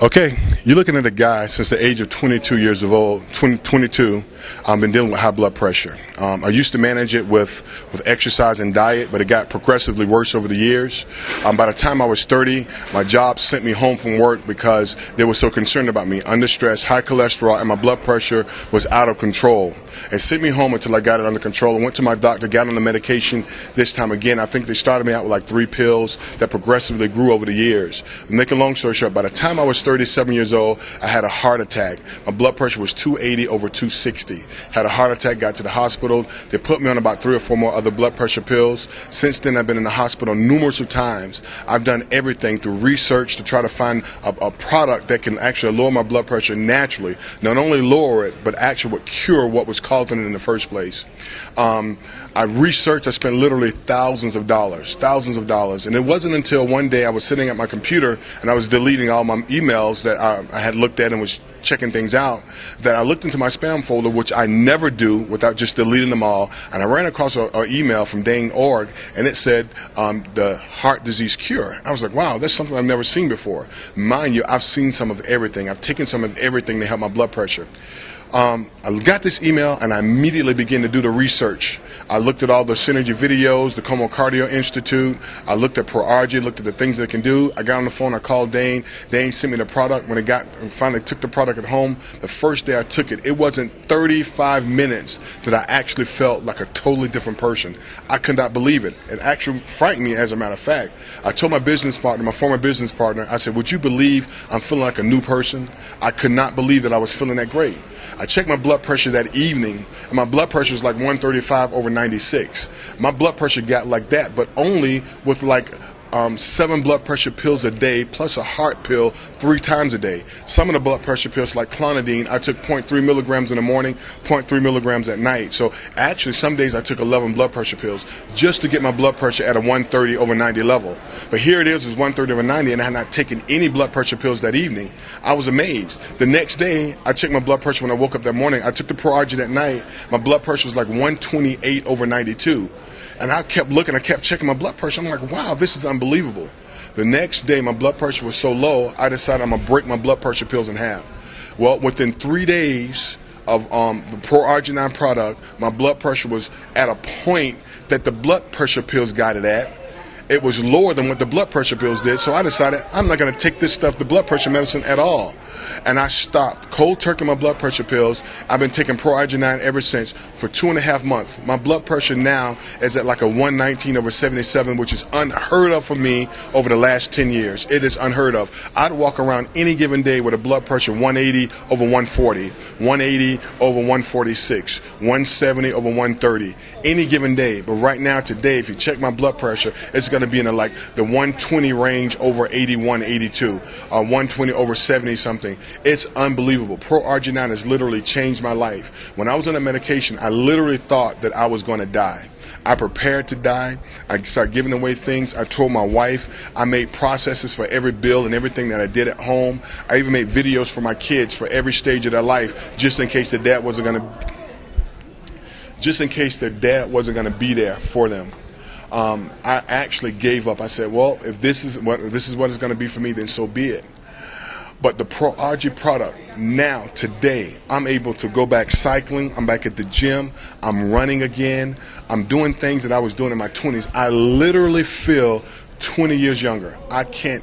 Okay, you're looking at a guy since the age of 22 years of old, 22, been dealing with high blood pressure. I used to manage it with exercise and diet, but it got progressively worse over the years. By the time I was 30, my job sent me home from work because they were so concerned about me, under stress, high cholesterol, and my blood pressure was out of control. It sent me home until I got it under control. I went to my doctor, got on the medication this time again. I think they started me out with like 3 pills that progressively grew over the years. Make a long story short, by the time I was 37 years old, I had a heart attack. My blood pressure was 280 over 260. Had a heart attack, got to the hospital. They put me on about 3 or 4 more other blood pressure pills. Since then, I've been in the hospital numerous of times. I've done everything through research to try to find a product that can actually lower my blood pressure naturally. Not only lower it, but actually would cure what was causing it in the first place. I researched, I spent literally thousands of dollars. And it wasn't until one day I was sitting at my computer and I was deleting all my emails that I had looked at and was checking things out, that I looked into my spam folder, which I never do without just deleting them all, and I ran across an email from Org, and it said the heart disease cure. I was like, wow, that's something I've never seen before. Mind you, I've seen some of everything. I've taken some of everything to help my blood pressure. I got this email and I immediately began to do the research. I looked at all the Synergy videos, the Como Cardio Institute. I looked at ProArgi, looked at the things they can do. I got on the phone, I called Dane. Dane sent me the product. When finally took the product at home, the first day I took it, it wasn't 35 minutes that I actually felt like a totally different person. I could not believe it. It actually frightened me, as a matter of fact. I told my business partner, my former business partner, I said, would you believe I'm feeling like a new person? I could not believe that I was feeling that great. I checked my blood pressure that evening, and my blood pressure was like 135 over 96. My blood pressure got like that, but only with like 7 blood pressure pills a day plus a heart pill 3 times a day. Some of the blood pressure pills, like clonidine, I took 0.3 milligrams in the morning, 0.3 milligrams at night. So actually some days I took 11 blood pressure pills just to get my blood pressure at a 130 over 90 level. But here it is 130 over 90, and I had not taken any blood pressure pills that evening. I was amazed. The next day I checked my blood pressure when I woke up that morning. I took the ProArgi that night. My blood pressure was like 128 over 92. And I kept looking, I kept checking my blood pressure. I'm like, wow, this is unbelievable. The next day, my blood pressure was so low, I decided I'm going to break my blood pressure pills in half. Well, within 3 days of the ProArgi-9 product, my blood pressure was at a point that the blood pressure pills got it at. It was lower than what the blood pressure pills did, so I decided I'm not going to take this stuff, the blood pressure medicine, at all. And I stopped cold turkey my blood pressure pills. I've been taking ProArgi-9 ever since for 2.5 months. My blood pressure now is at like a 119 over 77, which is unheard of for me over the last 10 years. It is unheard of. I'd walk around any given day with a blood pressure 180 over 140, 180 over 146, 170 over 130, any given day. But right now, today, if you check my blood pressure, it's going to be in the 120 range over 81, 82, 120 over 70 something. It's unbelievable. ProArgi-9 has literally changed my life. When I was on the medication, I literally thought that I was going to die. I prepared to die. I started giving away things. I told my wife. I made processes for every bill and everything that I did at home. I even made videos for my kids for every stage of their life, just in case their dad wasn't going to be there for them. I actually gave up. I said, well, if this is what it's going to be for me, then so be it. But the ProArgi product, now, today, I'm able to go back cycling. I'm back at the gym. I'm running again. I'm doing things that I was doing in my 20s. I literally feel 20 years younger. I can't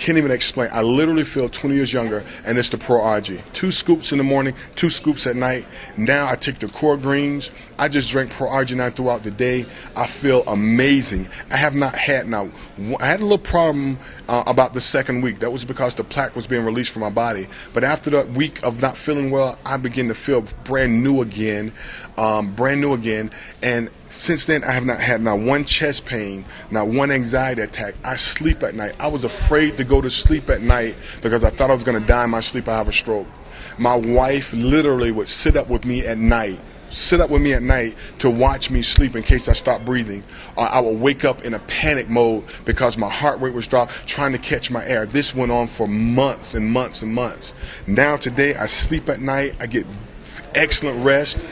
even explain. I literally feel 20 years younger, and it's the ProArgi. 2 scoops in the morning, 2 scoops at night. Now I take the core greens. I just drink ProArgi-9 throughout the day. I feel amazing. I have not had I had a little problem about the second week. That was because the plaque was being released from my body. But after the week of not feeling well, I began to feel brand new again. And since then, I have not had not one chest pain, not one anxiety attack. I sleep at night. I was afraid to go to sleep at night because I thought I was going to die in my sleep. I have a stroke. My wife literally would sit up with me at night sit up with me at night to watch me sleep in case I stopped breathing. Or I would wake up in a panic mode because my heart rate was dropped, trying to catch my air. This went on for months and months and months. Now today, I sleep at night. I get excellent rest,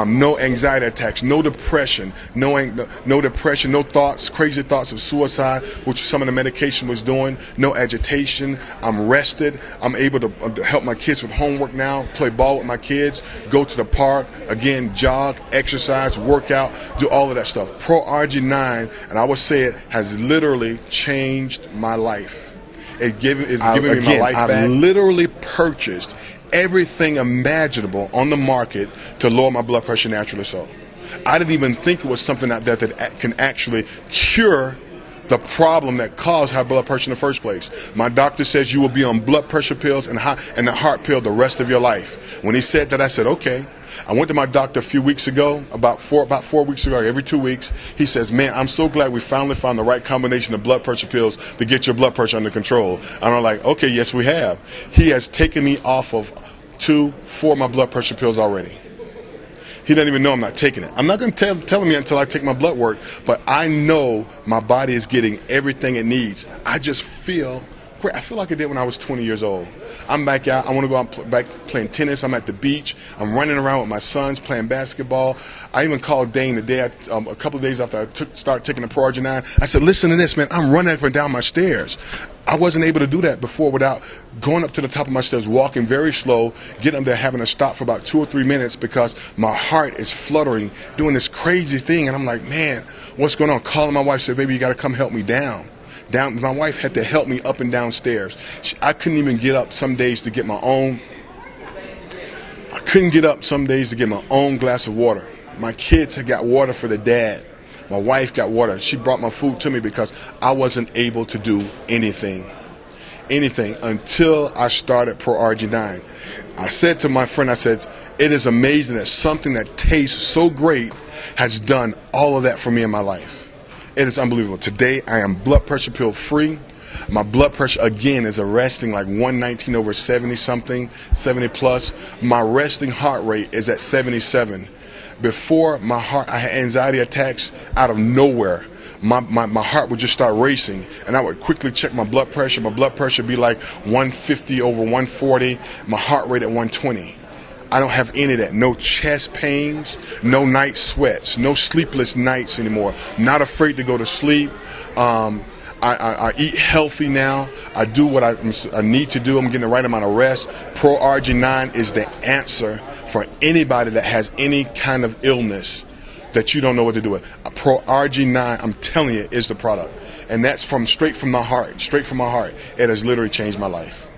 no anxiety attacks, no depression, no depression, no thoughts, crazy thoughts of suicide, which some of the medication was doing, no agitation. I'm rested. I'm able to help my kids with homework now, play ball with my kids, go to the park, again, jog, exercise, work out, do all of that stuff. ProArgi-9, and I would say it has literally changed my life. It's giving me my life back. I've literally purchased everything imaginable on the market to lower my blood pressure naturally so. I didn't even think it was something out there that can actually cure the problem that caused high blood pressure in the first place. My doctor says you will be on blood pressure pills and the heart pill the rest of your life. When he said that, I said, okay. I went to my doctor a few weeks ago, about 4 weeks ago, every 2 weeks. He says, man, I'm so glad we finally found the right combination of blood pressure pills to get your blood pressure under control. And I'm like, okay, yes, we have. He has taken me off of 4 of my blood pressure pills already. He doesn't even know I'm not taking it. I'm not going to tell him yet until I take my blood work, but I know my body is getting everything it needs. I just feel great. I feel like I did when I was 20 years old. I'm back out. I want to go out back playing tennis. I'm at the beach. I'm running around with my sons playing basketball. I even called Dane the day a couple of days after I started taking the ProArgi-9. I said, listen to this, man. I'm running up and down my stairs. I wasn't able to do that before without going up to the top of my stairs, walking very slow, getting up there, having to stop for about 2 or 3 minutes because my heart is fluttering, doing this crazy thing. And I'm like, man, what's going on? Calling my wife, said, baby, you got to come help me down. My wife had to help me up and down stairs. I couldn't even get up some days to get my own. I couldn't get up some days to get my own glass of water. My kids had got water for the dad. My wife got water. She brought my food to me because I wasn't able to do anything until I started ProArgi-9. I said to my friend, I said, it is amazing that something that tastes so great has done all of that for me in my life. It is unbelievable. Today, I am blood pressure pill free. My blood pressure, again, is arresting like 119 over 70 something, 70 plus. My resting heart rate is at 77. Before my heart, I had anxiety attacks out of nowhere. My heart would just start racing, and I would quickly check my blood pressure. My blood pressure would be like 150 over 140, my heart rate at 120. I don't have any of that. No chest pains, no night sweats, no sleepless nights anymore. Not afraid to go to sleep. I eat healthy now. I do what I need to do. I'm getting the right amount of rest. ProArgi-9 is the answer for anybody that has any kind of illness that you don't know what to do with. ProArgi-9, I'm telling you, is the product. And that's straight from my heart. Straight from my heart. It has literally changed my life.